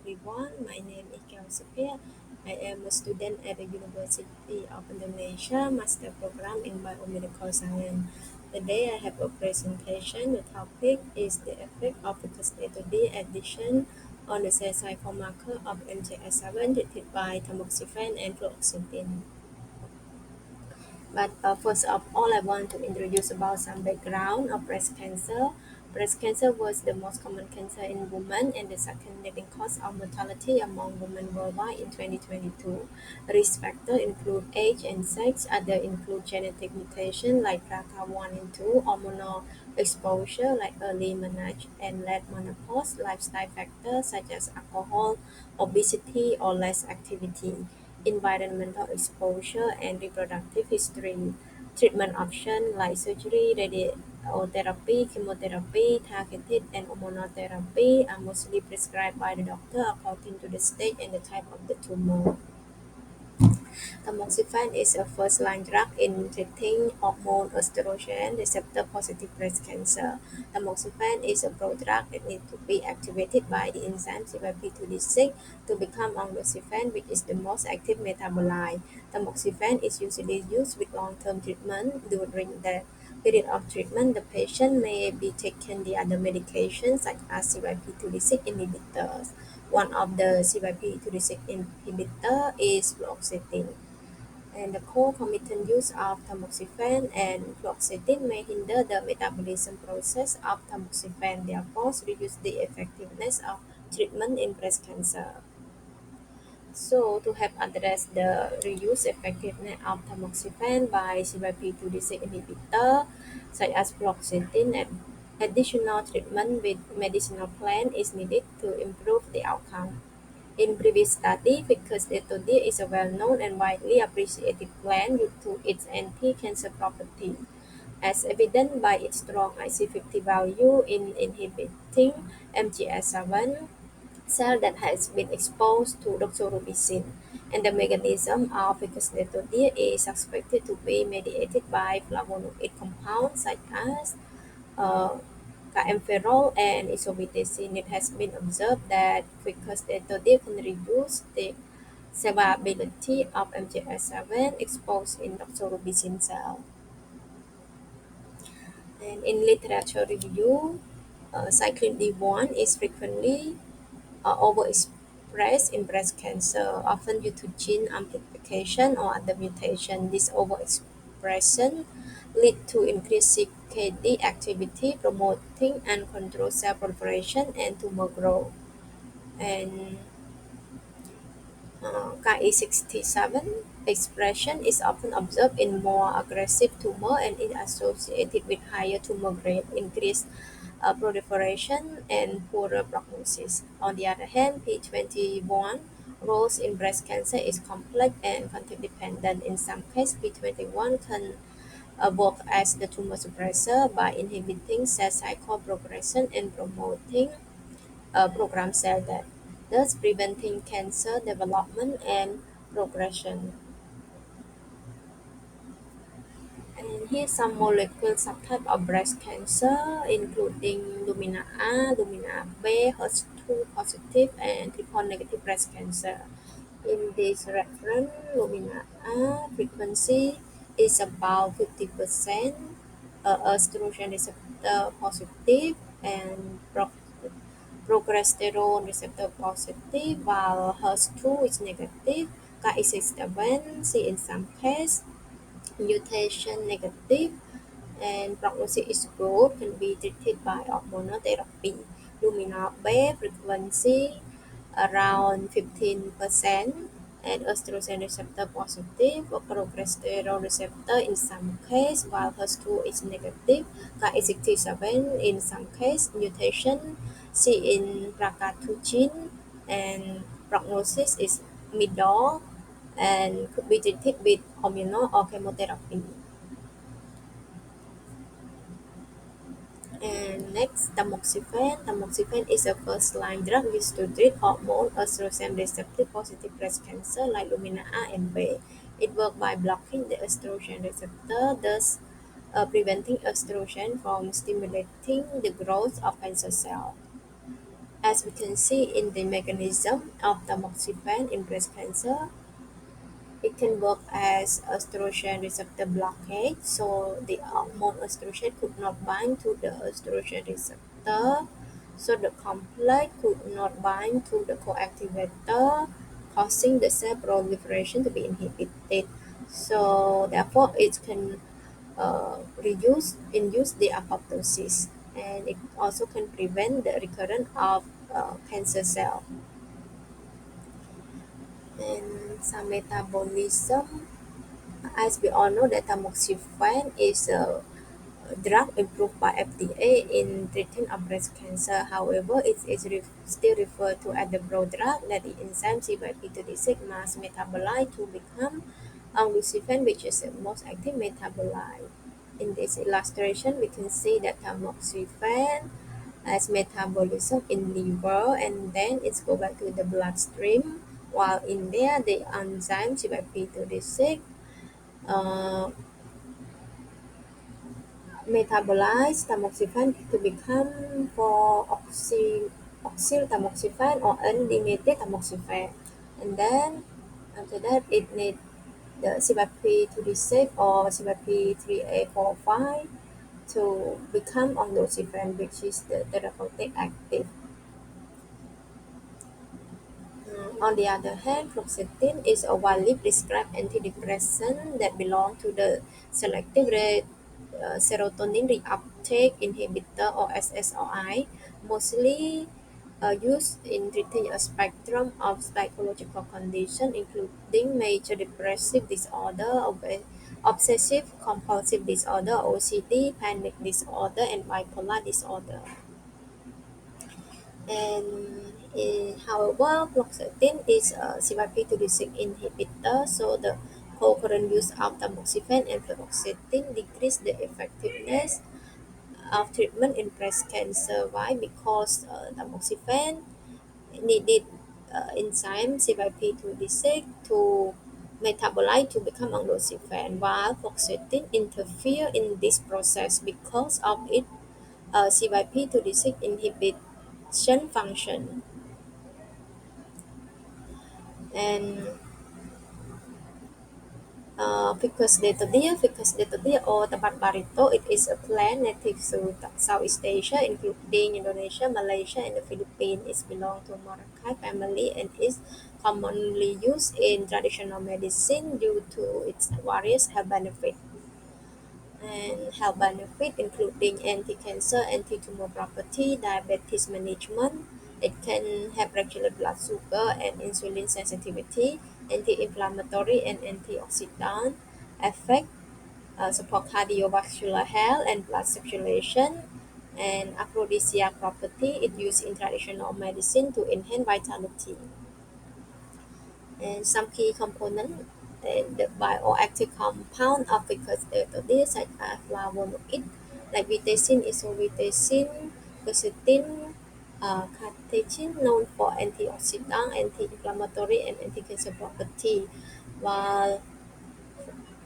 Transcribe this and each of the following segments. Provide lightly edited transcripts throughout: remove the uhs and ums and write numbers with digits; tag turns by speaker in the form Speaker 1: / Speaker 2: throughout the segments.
Speaker 1: everyone. My name is Sophia. I am a student at the University of Indonesia Master Program in Biomedical Science. Today I have a presentation. The topic is the effect of Ficus addition on the cell cycle marker of MTS7 treated by tamoxifen and fluoxetine. But first of all, I want to introduce about some background of breast cancer. Breast cancer was the most common cancer in women and the second leading cause of mortality among women worldwide in 2022. Risk factors include age and sex. Other include genetic mutation like BRCA1 and 2, hormonal exposure like early menarche and late menopause, lifestyle factors such as alcohol, obesity, or less activity, environmental exposure, and reproductive history. Treatment options like surgery, radiotherapy, chemotherapy, targeted and immunotherapy are mostly prescribed by the doctor according to the stage and the type of the tumor. Tamoxifen is a first-line drug in treating hormone estrogen receptor-positive breast cancer. Tamoxifen is a prodrug that needs to be activated by the enzyme CYP2D6 to become oxyfen, which is the most active metabolite. Tamoxifen is usually used with long-term treatment. During the period of treatment, the patient may be taken the other medications such as CYP2D6 inhibitors. One of the CYP2D6 inhibitor is fluoxetine, and the concomitant use of tamoxifen and fluoxetine may hinder the metabolism process of tamoxifen, therefore reduce the effectiveness of treatment in breast cancer. So, to help address the reduced effectiveness of tamoxifen by CYP2D6 inhibitor, such as fluoxetine, and additional treatment with medicinal plant is needed to improve the outcome. In previous study, Ficus deltoidea is a well-known and widely appreciated plant due to its anti-cancer property, as evident by its strong IC50 value in inhibiting MGS7 cell that has been exposed to doxorubicin, and the mechanism of Ficus deltoidea is suspected to be mediated by flavonoid compounds such as uh, Camphorol and isobutyrin. It has been observed that Ficus deltoidea can reduce the survivability of MGS7 exposed in doxorubicin cell. And in literature review, cyclin D1 is frequently overexpressed in breast cancer, often due to gene amplification or other mutation. This overexpression lead to increased CKD activity, promoting uncontrolled cell proliferation and tumor growth. And Ki67 expression is often observed in more aggressive tumor and is associated with higher tumor grade, increased proliferation, and poorer prognosis. On the other hand, P21 roles in breast cancer is complex and context dependent. In some cases, P21 can work as the tumor suppressor by inhibiting cell cycle progression and promoting program cell death, thus preventing cancer development and progression. And here's some molecular subtype of breast cancer, including Lumina A, Lumina B, HER2 positive, and triple negative breast cancer. In this reference, Lumina A frequency is about 50%, estrogen receptor positive, and progesterone receptor positive, while HER2 is negative. Ki67 see in some cases mutation negative, and prognosis is good, can be treated by hormonotherapy. Lumina B frequency around 15%, and estrogen receptor positive or progesterone receptor in some case, while HER2 is negative. Ki67 in some case mutation see in BRCA2 gene, and prognosis is middle and could be treated with hormonal or chemotherapy. And next, tamoxifen. Tamoxifen is a first-line drug used to treat hormone estrogen receptor positive breast cancer like Lumina A and B. It works by blocking the estrogen receptor, thus preventing estrogen from stimulating the growth of cancer cells. As we can see in the mechanism of tamoxifen in breast cancer, it can work as estrogen receptor blockade, so the hormone estrogen could not bind to the estrogen receptor, so the complex could not bind to the coactivator, causing the cell proliferation to be inhibited. So therefore, it can induce the apoptosis, and it also can prevent the recurrence of cancer cell. And some metabolism. As we all know that tamoxifen is a drug approved by FDA in treating of breast cancer. However, it is still referred to as the broad drug that the enzyme CYP26 must metabolize to become lucifen, which is the most active metabolite. In this illustration, we can see that tamoxifen has metabolism in liver, and then it's go back to the bloodstream, while in there the enzyme CYP26 uh, metabolize tamoxifen to become for oxyl tamoxifen or unlimited tamoxifen. And then after that it need the CYP26 or CYP3A45 to become oxyfen, which is the therapeutic active. On the other hand, fluoxetine is a widely prescribed antidepressant that belongs to the selective serotonin reuptake inhibitor or SSRI, mostly used in treating a spectrum of psychological conditions, including major depressive disorder, obsessive compulsive disorder, OCD, panic disorder, and bipolar disorder. And however, fluoxetine is a CYP26 inhibitor, so the concurrent use of tamoxifen and fluoxetine decrease the effectiveness of treatment in breast cancer. Why? Because tamoxifen needed enzyme CYP26 to metabolize to become oxyfen, while fluoxetine interfere in this process because of its CYP26 inhibition function. And Ficus deltoidea or tepat barito, it is a plant native to Southeast Asia, including Indonesia, Malaysia, and the Philippines. It belongs to Moraceae family and is commonly used in traditional medicine due to its various health benefits. And health benefit including anti-cancer, anti-tumor property, diabetes management. It can have regular blood sugar and insulin sensitivity, anti-inflammatory and antioxidant effect, support cardiovascular health and blood circulation, and aphrodisiac property. It used in traditional medicine to enhance vitality. And some key components and the bioactive compound of Ficus deltoides such as flavonoid like vitacin, isovitacin, quercetin, catechin, known for antioxidant, anti-inflammatory, and anti-cancer property, while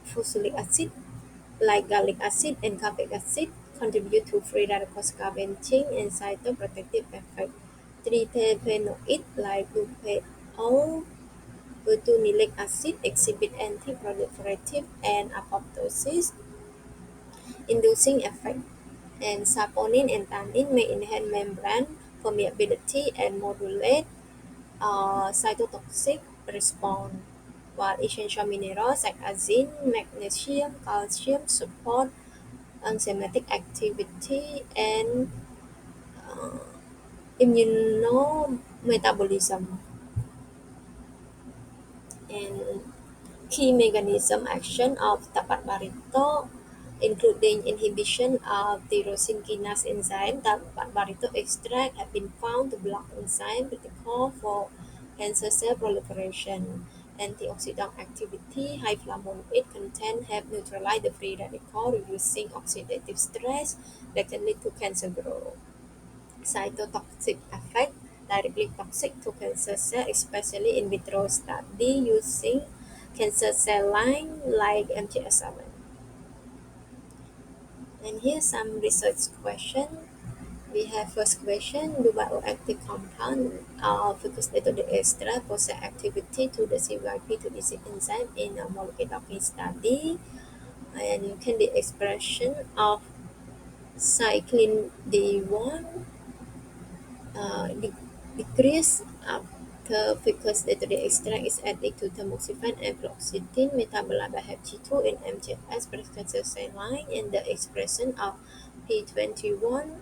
Speaker 1: fusulic acid like gallic acid and cavic acid contribute to free radical scavenging and cytoprotective effect. Triterpenoid like lupeol butyrylenic acid exhibit anti-proliferative and apoptosis inducing effect, and saponin and tannin may enhance membrane permeability and modulate cytotoxic response, while essential minerals like zinc, magnesium, calcium support enzymatic activity and uh, immunometabolism. And key mechanism action of tapat barito, including inhibition of tyrosine kinase enzyme. Tapat barito extract have been found to block enzyme critical for cancer cell proliferation. Antioxidant activity, high flavonoid content have neutralized the free radical, reducing oxidative stress that can lead to cancer growth. Cytotoxic effect, directly toxic to cancer cell, especially in vitro study using cancer cell line like MTS7. And here's some research question. We have first question: do bioactive compound of Ficus extract possess activity to the CYP to this enzyme in a molecular docking study? And can the expression of cyclin D1 decrease after Ficus extract is added to tamoxifen and fluoxetine metabolized by HEP2 in MTS breast cancer cell line, and the expression of P21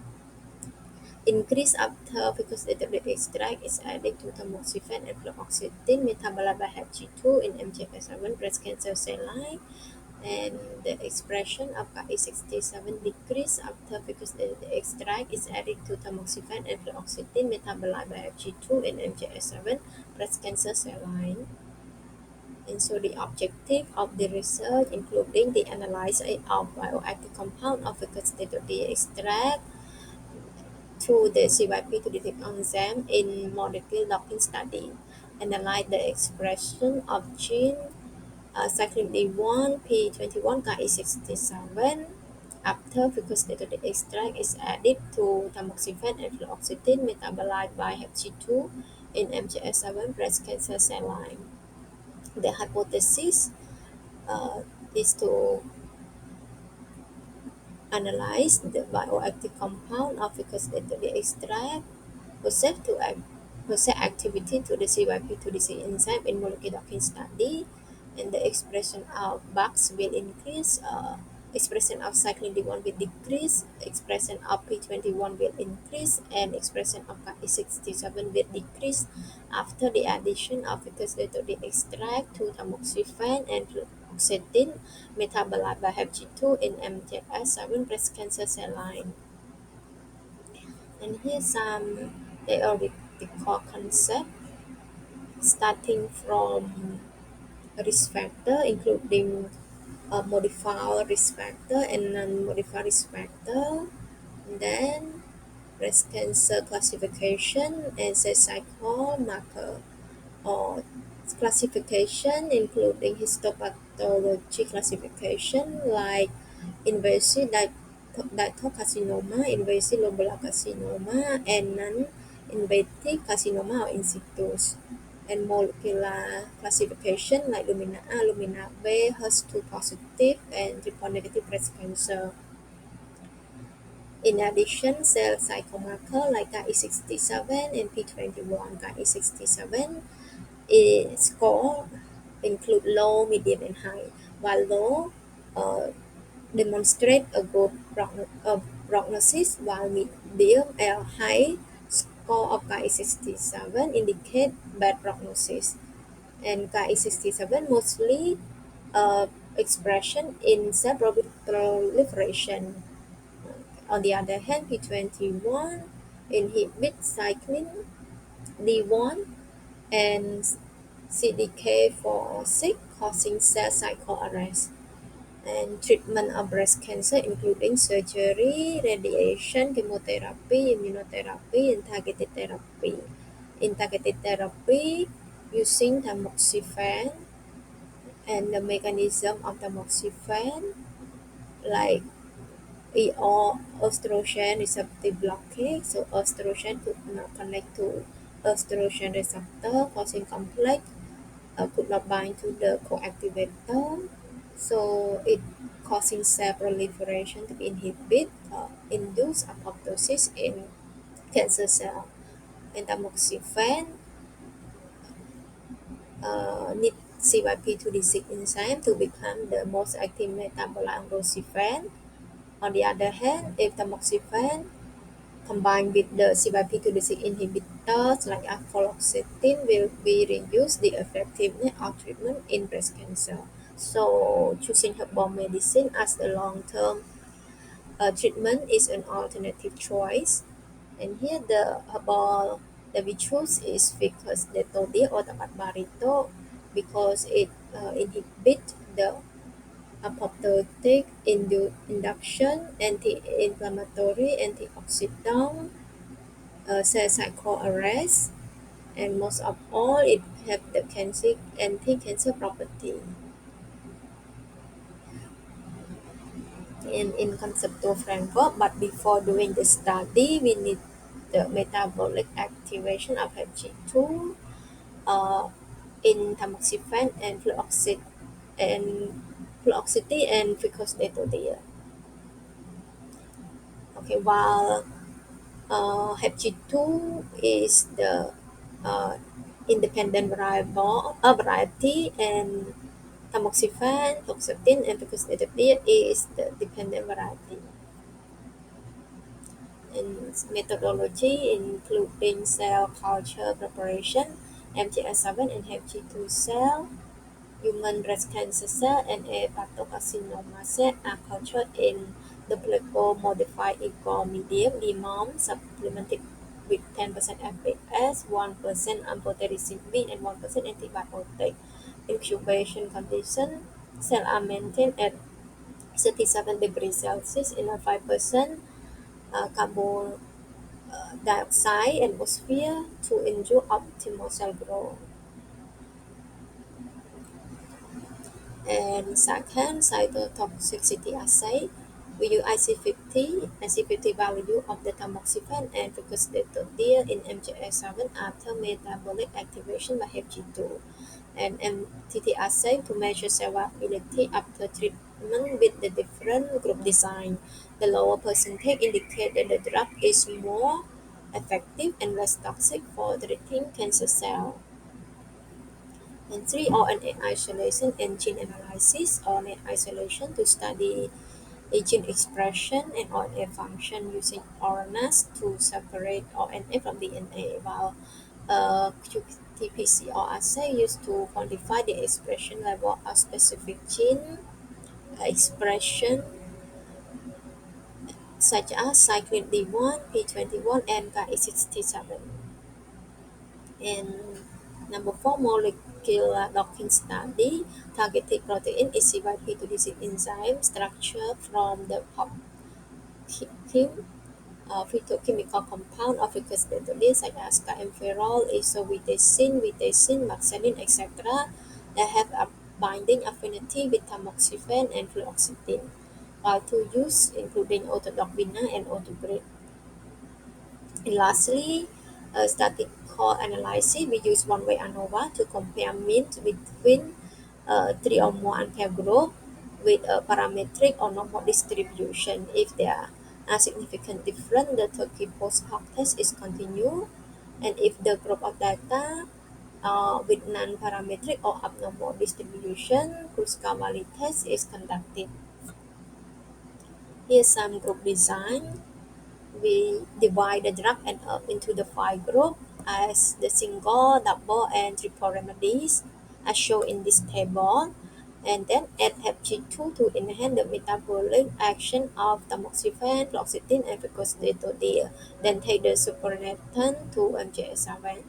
Speaker 1: increase after because the extract is added to tamoxifen and fluoxetine metabolized by HEP2 in MTHFR7 breast cancer cell line, and the expression of Ki67 decrease after because the extract is added to tamoxifen and fluoxetine metabolized by HEP2 in MTHFR7 breast cancer cell line. And so the objective of the research, including the analysis of bioactive compound of the extract through the CYP to detect enzyme in molecular docking study, analyze the expression of gene cyclin D1, P21, Ki67 after fucosylated extract is added to tamoxifen and fluoxetine metabolized by HEP2 in MGS7 breast cancer cell line. The hypothesis uh, is to analyze the bioactive compound of fucosylated extract possess to possess activity to the CYP2DC enzyme in molecular docking study, and the expression of bugs will increase, expression of cyclin D1 will decrease, expression of P21 will increase, and expression of Ki67 will decrease after the addition of the extract to tamoxifen and fluoxetine metabolized by HEP2 in MTS7 breast cancer cell line. And here's some theoretical concept starting from risk factor, including modified risk factor and non-modified risk factor. And then breast cancer classification and cycle marker or classification, including histopathology classification like invasive carcinoma, invasive lobular carcinoma, and non-invasive carcinoma or in situ, and molecular classification like Lumina A, Lumina B, HER2 positive, and triple negative breast cancer. In addition, cell cycle marker like Ki67 and P21. Ki67 is score include low, medium, and high, while low demonstrate a good prognosis, while medium or high score of Ki67 indicate bad prognosis. And Ki67 mostly expression in cell proliferation. On the other hand, P21 inhibits cyclin D1 and CDK4/6, causing cell cycle arrest. And treatment of breast cancer, including surgery, radiation, chemotherapy, immunotherapy, and targeted therapy. In targeted therapy, using tamoxifen and the mechanism of tamoxifen, like ER estrogen receptor blockade, so estrogen could not connect to estrogen receptor, causing complex could not bind to the coactivator, so it causing cell proliferation to inhibit, induce apoptosis in cancer cell. And tamoxifen need CYP2D6 enzyme to become the most active metabolite of roxifen. On the other hand, if tamoxifen combined with the CYP2D6 inhibitors like afloxetine will be reduce the effectiveness of treatment in breast cancer. So choosing herbal medicine as the long-term treatment is an alternative choice. And here the herbal that we choose is Ficus deltoidea or tabat barito because it inhibit the apoptotic induction, anti-inflammatory, antioxidant, cell cycle arrest, and most of all, it have the anti-cancer property. in conceptual framework, but before doing the study, we need the metabolic activation of Hg2 uh, in tamoxifen and fluoxetine and Ficus deltoidea. Okay, while Hg2 is the uh, independent variety, and tamoxifen, fluoxetine, and Ficus deltoidea is the dependent variety. In methodology, including cell culture preparation, MTS7 and Hg2 cell, human breast cancer cell, and a pathocarcinoma cell are cultured in the glyco-modified Igor medium limon supplemented with 10% FBS, 1% amphotericin B, and 1% antibiotic. Incubation condition, cells are maintained at 37 degrees Celsius in a 5% carbon dioxide atmosphere to ensure optimal cell growth. And second, cytotoxicity assay. We use IC50 value of the tamoxifen and focus data there in MJS7 after metabolic activation by Hg2, and MTT assay to measure cell viability after treatment with the different group design. The lower percentage indicate that the drug is more effective and less toxic for treating cancer cells. And three, RNA isolation and gene analysis. RNA isolation to study a gene expression and RNA function using RNAs to separate RNA from DNA, while qRT-PCR assay used to quantify the expression level of specific gene expression such as cyclin D1, P21, and Ki67. And number four, molecular docking study. Targeted protein is CYP26 enzyme structure from the phytochemical compound of Ficus deltoides such as caemferol, isovitazine, vitazine, maxellin, etc. that have a binding affinity with tamoxifen and fluoxetine. While to use including autodogbina and autograde. And lastly, statistical analysis. We use one-way ANOVA to compare means between three or more unpaired group with a parametric or normal distribution. If there are significant difference, the Turkey post hoc test is continued, and if the group of data with non-parametric or abnormal distribution, Kruskal-Wallis test is conducted. Here's some group design. We divide the drug and herb into the five groups as the single, double, and triple remedies as shown in this table, and then add Hg2 to enhance the metabolic action of tamoxifen, fluoxetine, and ficosdeltodea. Then take the supernatant to MJS7,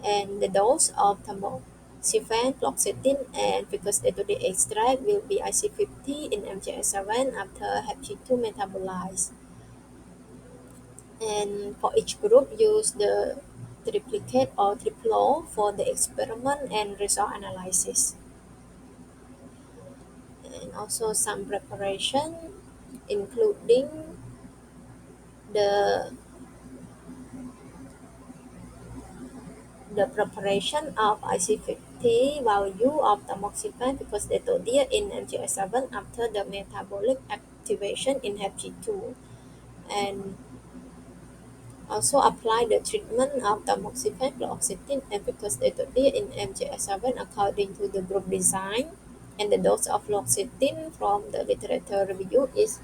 Speaker 1: and the dose of tamoxifen, fluoxetine, and ficosdeltodea extract will be IC50 in MJS7 after Hg2 metabolized. And for each group, use the triplicate or triplo for the experiment and result analysis. And also some preparation, including the the preparation of IC50 value of tamoxifen because they told you in MGS7 after the metabolic activation in Hg2, and also apply the treatment of tamoxifen, fluoxetine, and ficosdeltodea in MJS7 according to the group design. And the dose of fluoxetine from the literature review is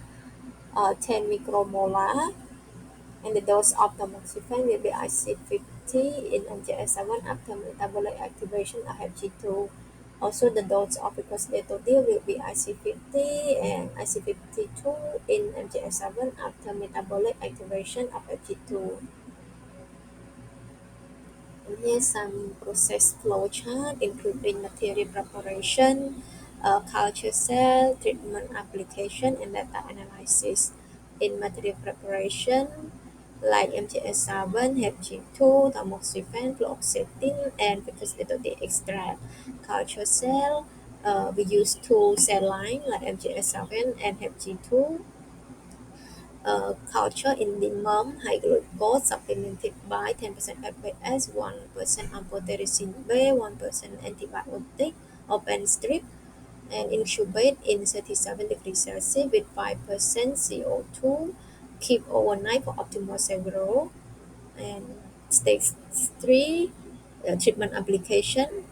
Speaker 1: 10 micromolar, and the dose of tamoxifen will be IC50 in MJS7 after metabolic activation of Hg2. Also, the dose of ficosdeltodea will be IC50 and IC52 in MJS7 after metabolic activation of Hg2. And here's some process flow chart, including material preparation, culture cell, treatment application, and data analysis. In material preparation, like MTS7, Hg2, tamoxifen, fluoxetine, and ficus extract. Culture cell, We use two cell line like MGS7 and HG2 culture in the mum, high glucose supplemented by 10% FAS, 1% amphotericin B, 1% antibiotic, open strip, and incubate in 37 degrees Celsius with 5% CO2. Keep overnight for optimal cell growth. And stage 3 treatment application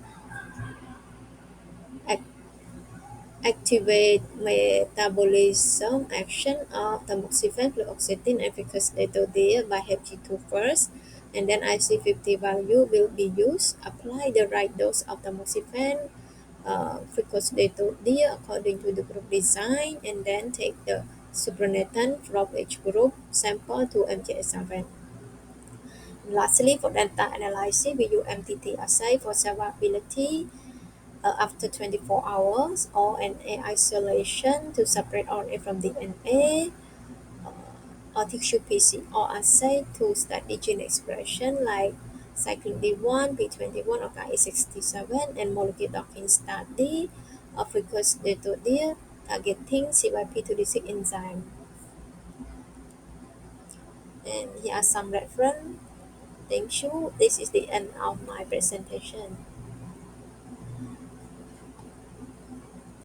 Speaker 1: activate metabolism action of tamoxifen, fluoxetine, and Ficus deltoidea by HG2 first, and then IC50 value will be used. Apply the right dose of tamoxifen, Ficus deltoidea according to the group design, and then take the supernatant from each group sample to MGS7. Lastly, for data analysis, we use MTT assay for survivability after 24 hours or NA isolation to separate RNA from DNA, or tissue PCR assay to study gene expression like cyclin D1, B21, or Ki67, and molecular docking study of Ficus deltoidea targeting CYP26 enzyme. And here are some reference. Thank you. This is the end of my presentation.